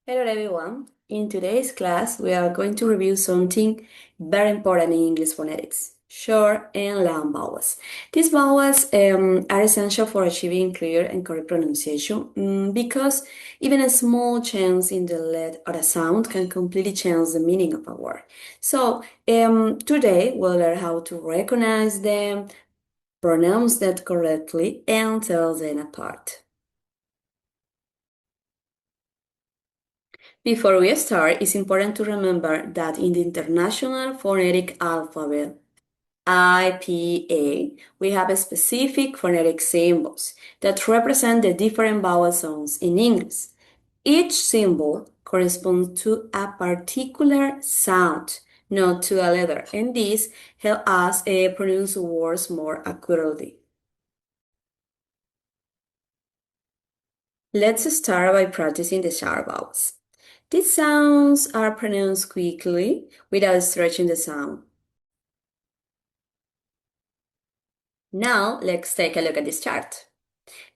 Hello everyone. In today's class, we are going to review something very important in English phonetics, short and long vowels. These vowels are essential for achieving clear and correct pronunciation because even a small change in the letter or a sound can completely change the meaning of a word. So today we'll learn how to recognize them, pronounce them correctly, and tell them apart. Before we start, it's important to remember that in the International Phonetic Alphabet, IPA, we have specific phonetic symbols that represent the different vowel sounds in English. Each symbol corresponds to a particular sound, not to a letter, and this helps us pronounce words more accurately. Let's start by practicing the sharp vowels. These sounds are pronounced quickly without stretching the sound. Now, let's take a look at this chart.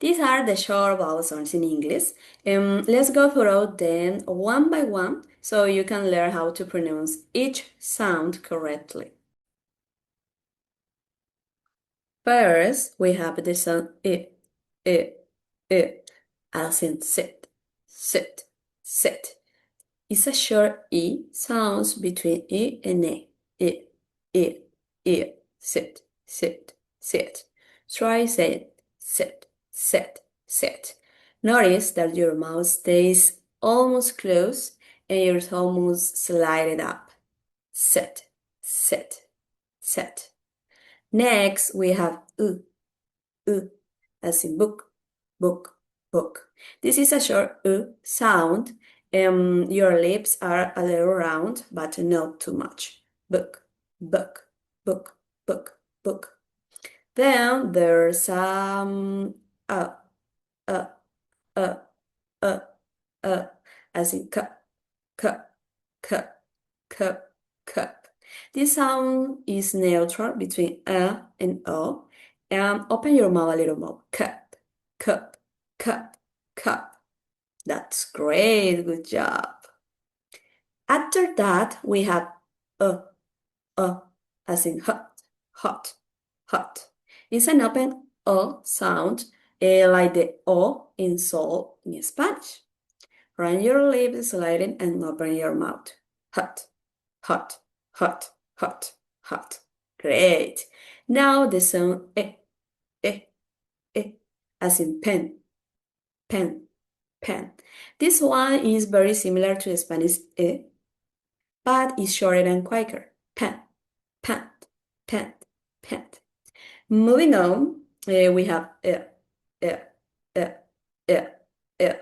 These are the short vowel sounds in English. Let's go through them one by one so you can learn how to pronounce each sound correctly. First, we have the sound I, I, as in sit, sit, sit. It's a short E sounds between I and A. I, I, I, sit, sit, sit. Try saying sit, sit, sit. Notice that your mouth stays almost closed and your tongue moves slided up. Sit, sit, sit. Next, we have as in book, book, book. This is a short sound. Your lips are a little round, but not too much. Book, book, book, book, book. Then there's uh, uh, uh, uh, uh, as in cup, cup, cup, cup, cup. This sound is neutral between and o. And open your mouth a little more. Cup, cup, cup, cup. That's great. Good job. After that, we have uh, uh, as in hot, hot, hot. It's an open o sound, like the o in sol in Spanish. Run your lips sliding and open your mouth. Hot, hot, hot, hot, hot. Great. Now the sound eh, eh, as in pen, pen, pen. This one is very similar to the Spanish but is shorter and quicker. Pen, pen, pen, pen. Moving on, we have uh, uh, uh, uh,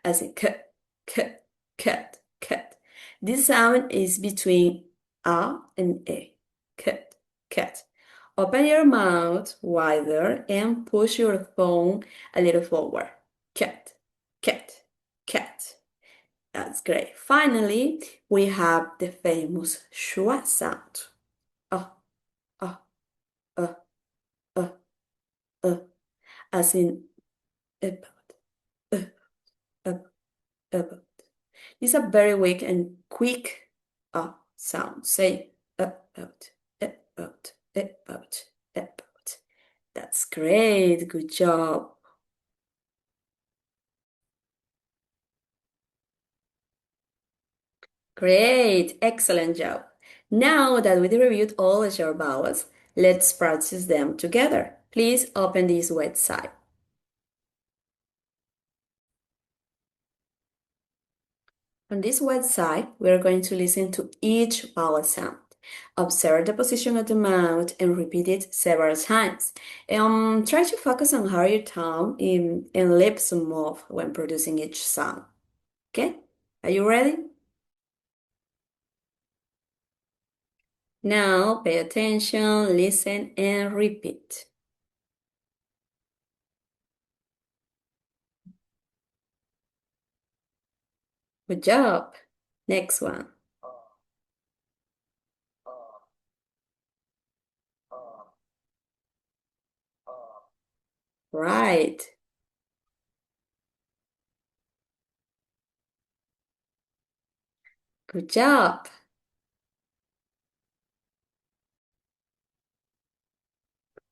as in cut, cut, cut, cut. This sound is between a and a. Cut, cut. Open your mouth wider and push your thumb a little forward. Cat, cat, cat. That's great. Finally, we have the famous schwa sound. Uh, uh, uh, uh, uh, as in about, uh, about. It's a very weak and quick sound. Say about, about, about, about. That's great. Good job. Great. Excellent job. Now that we reviewed all the short vowels, let's practice them together. Please open this website. On this website, we are going to listen to each vowel sound. Observe the position of the mouth and repeat it several times. Try to focus on how your tongue and lips move when producing each sound. Okay? Are you ready? Now pay attention, listen, and repeat. Good job. Next one. Right. Good job.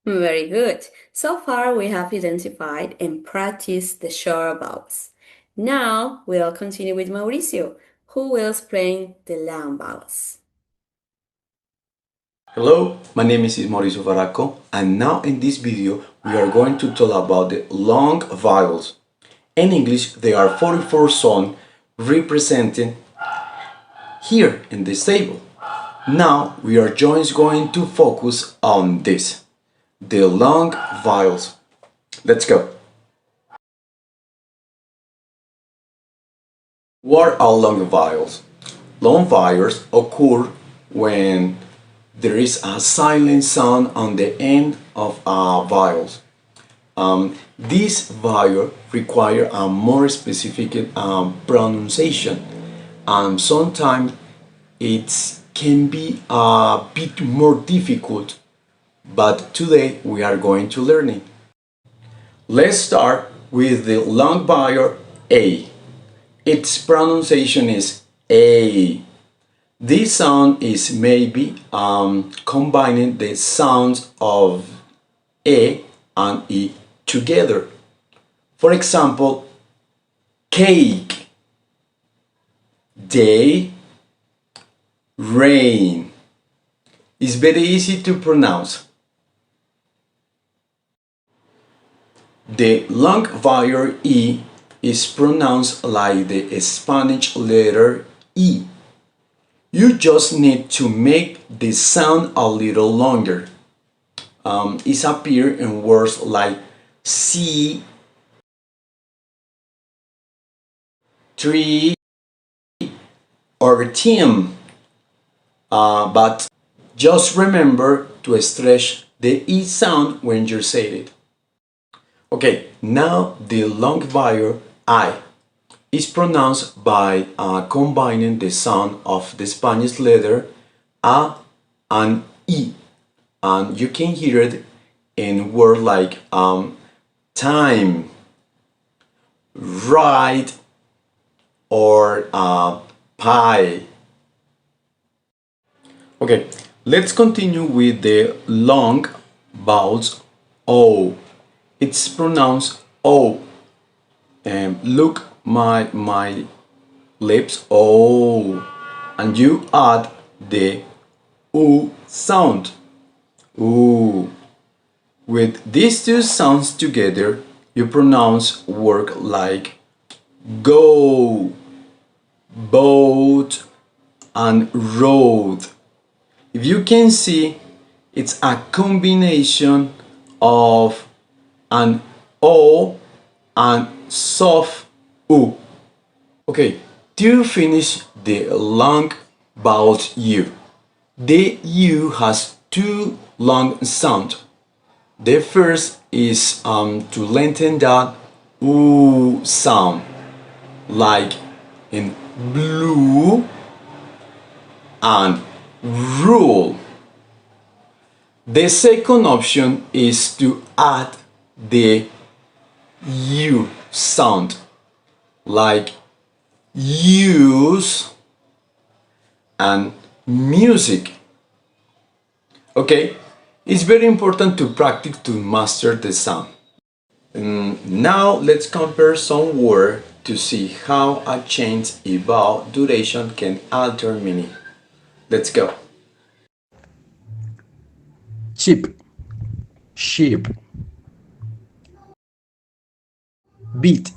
Very good. So far, we have identified and practiced the short vowels. Now, we'll continue with Mauricio, who will explain the long vowels. Hello, my name is Mauricio Varaco, and now in this video we are going to talk about the long vowels. In English, there are 44 sounds represented here in this table. Now we are just going to focus on this, the long vowels. Let's go. What are long vowels? Long vowels occur when there is a silent sound on the end of a vowel. This vowel require a more specific pronunciation, and sometimes it can be a bit more difficult, but today we are going to learn it. Let's start with the long vowel A. Its pronunciation is A. This sound is maybe combining the sounds of E and E together. For example, cake, day, rain. It's very easy to pronounce. The long vowel E is pronounced like the Spanish letter E. You just need to make the sound a little longer. It appears in words like see, tree, or team. But just remember to stretch the E sound when you say it. Okay, now the long vowel I is pronounced by combining the sound of the Spanish letter A and E. And you can hear it in words like time, right, or pie. Okay, let's continue with the long vowels O. It's pronounced O. Look my lips, O, and you add the U sound. Ooh. With these two sounds together, you pronounce words like go, boat, and road. If you can see, it's a combination of an O and soft U. Okay, to finish the long vowels U. The U has two long sounds. The first is to lengthen that U sound, like in blue and rule. The second option is to add the U sound, like use and music. Okay, it's very important to practice to master the sound. Now let's compare some words to see how a change in vowel duration can alter meaning. Let's go. Sheep, sheep. Beat,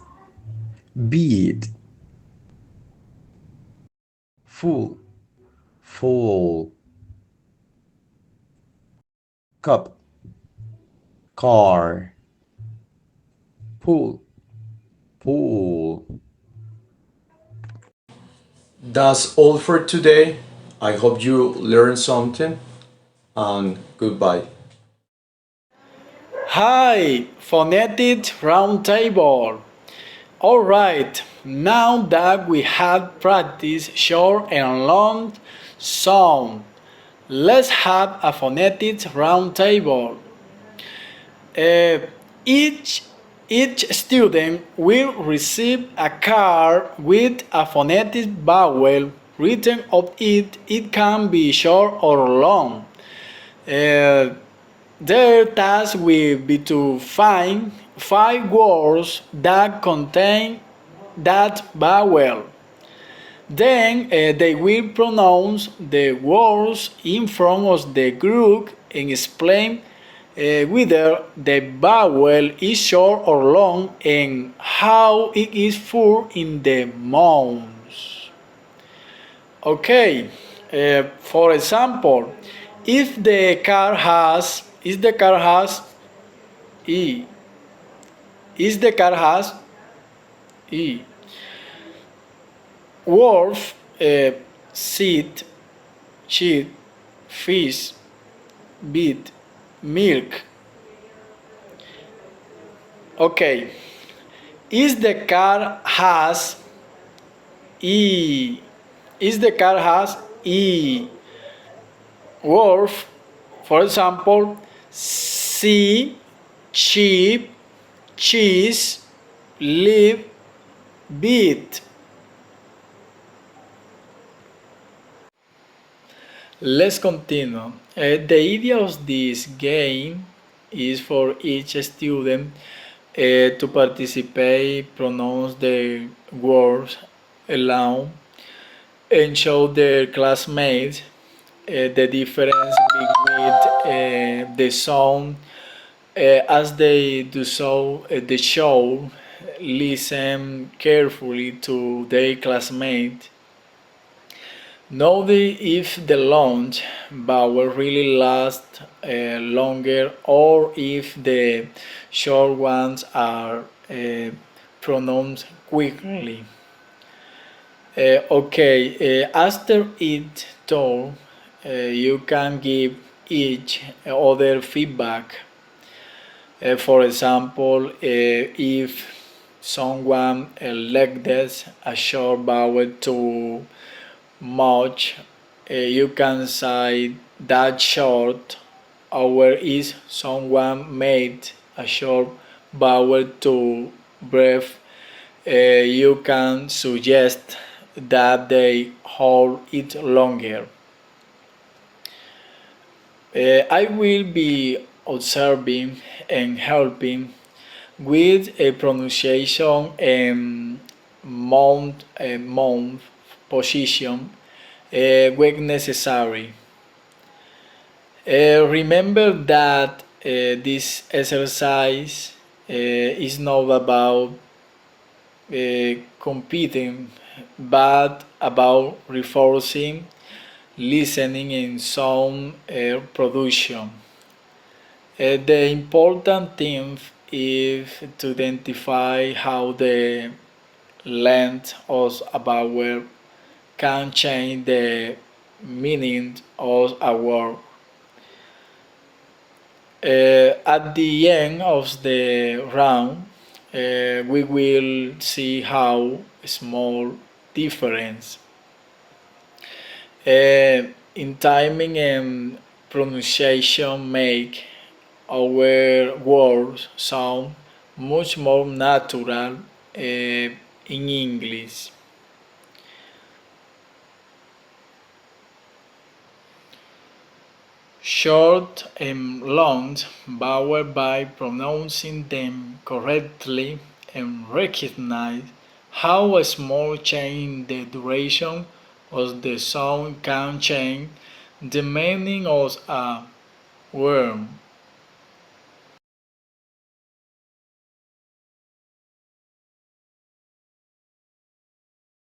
beat. Full, full. Cup, car. Pool, pool. That's all for today. I hope you learned something, and goodbye. Hi, Phonetic Roundtable. Alright, now that we have practiced short and long sound, let's have a phonetic roundtable. Each student will receive a card with a phonetic vowel written of it, it can be short or long. Their task will be to find 5 words that contain that vowel. Then they will pronounce the words in front of the group and explain whether the vowel is short or long and how it is found in the mouths. Okay, for example, if the car has e, if the car has e, wolf, seat, sheep, fish, beet, milk. Okay, is the car has e, is the car has e, wolf, for example, sea, sheep, cheese, live, beet. Let's continue. The idea of this game is for each student to participate, pronounce the words aloud, and show their classmates the difference between the sound. As they do so, the show listen carefully to their classmates. Know if the long vowel really lasts longer or if the short ones are pronounced quickly. After each turn, you can give each other feedback. For example, if someone elects a short vowel too much, you can say that short, or is someone made a short vowel too brief, you can suggest that they hold it longer. I will be observing and helping with a pronunciation and mouth position when necessary. Remember that this exercise is not about competing, but about reinforcing listening and sound production. The important thing is to identify how the length of a vowel can change the meaning of a word. At the end of the round, we will see how small difference in timing and pronunciation make our words sound much more natural in English. Short and long vowels by pronouncing them correctly and recognize how a small change in the duration of the sound can change the meaning of a word.